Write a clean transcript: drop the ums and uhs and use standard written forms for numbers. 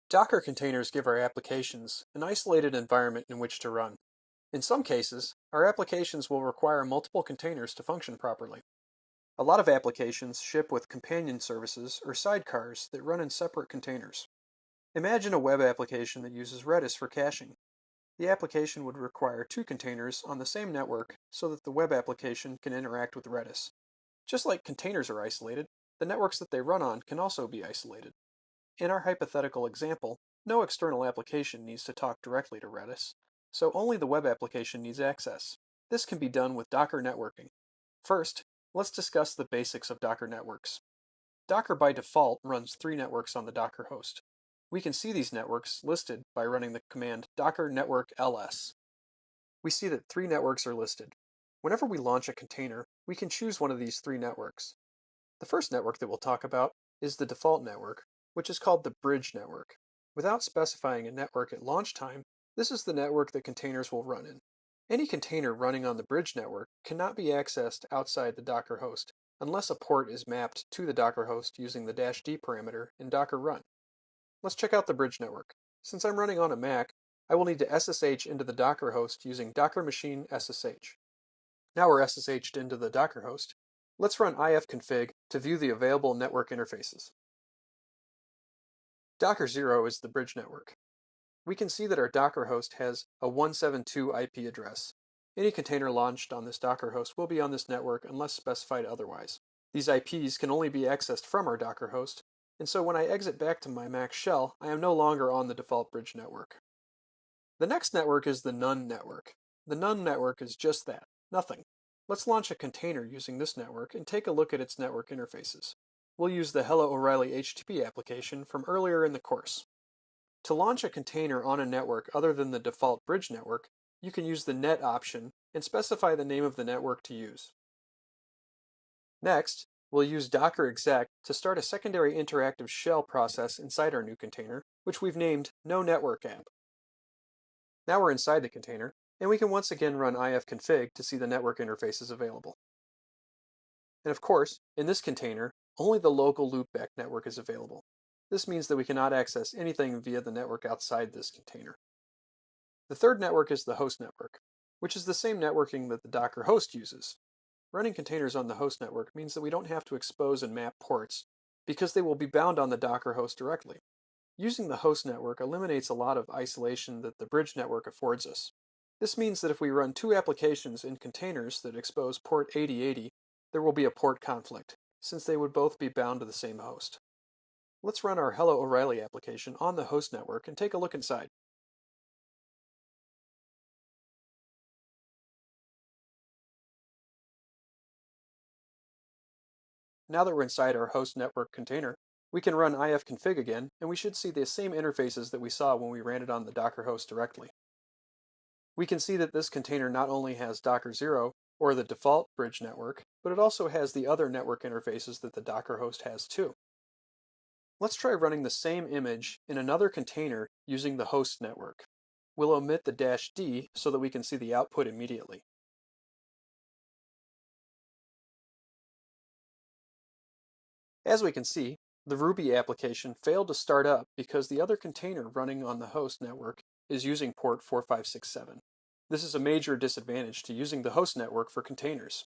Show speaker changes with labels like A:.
A: Docker containers give our applications an isolated environment in which to run. In some cases, our applications will require multiple containers to function properly. A lot of applications ship with companion services or sidecars that run in separate containers. Imagine a web application that uses Redis for caching. The application would require two containers on the same network so that the web application can interact with Redis. Just like containers are isolated, the networks that they run on can also be isolated. In our hypothetical example, no external application needs to talk directly to Redis, so only the web application needs access. This can be done with Docker networking. First, let's discuss the basics of Docker networks. Docker by default runs three networks on the Docker host. We can see these networks listed by running the command docker network ls. We see that three networks are listed. Whenever we launch a container, we can choose one of these three networks. The first network that we'll talk about is the default network, which is called the bridge network. Without specifying a network at launch time, this is the network that containers will run in. Any container running on the bridge network cannot be accessed outside the Docker host unless a port is mapped to the Docker host using the -d parameter in Docker run. Let's check out the bridge network. Since I'm running on a Mac, I will need to SSH into the Docker host using Docker machine SSH. Now we're SSH'd into the Docker host. Let's run ifconfig to view the available network interfaces. Docker 0 is the bridge network. We can see that our Docker host has a 172 IP address. Any container launched on this Docker host will be on this network unless specified otherwise. These IPs can only be accessed from our Docker host, and so when I exit back to my Mac shell, I am no longer on the default bridge network. The next network is the none network. The none network is just that, nothing. Let's launch a container using this network and take a look at its network interfaces. We'll use the Hello O'Reilly HTTP application from earlier in the course. To launch a container on a network other than the default bridge network, you can use the net option and specify the name of the network to use. Next, we'll use docker exec to start a secondary interactive shell process inside our new container, which we've named NoNetworkApp. Now we're inside the container, and we can once again run ifconfig to see the network interfaces available. And of course, in this container, only the local loopback network is available. This means that we cannot access anything via the network outside this container. The third network is the host network, which is the same networking that the Docker host uses. Running containers on the host network means that we don't have to expose and map ports, because they will be bound on the Docker host directly. Using the host network eliminates a lot of isolation that the bridge network affords us. This means that if we run two applications in containers that expose port 8080, there will be a port conflict, since they would both be bound to the same host. Let's run our Hello O'Reilly application on the host network and take a look inside. Now that we're inside our host network container, we can run ifconfig again, and we should see the same interfaces that we saw when we ran it on the Docker host directly. We can see that this container not only has Docker 0, or the default bridge network, but it also has the other network interfaces that the Docker host has too. Let's try running the same image in another container using the host network. We'll omit the -d so that we can see the output immediately. As we can see, the Ruby application failed to start up because the other container running on the host network is using port 4567. This is a major disadvantage to using the host network for containers.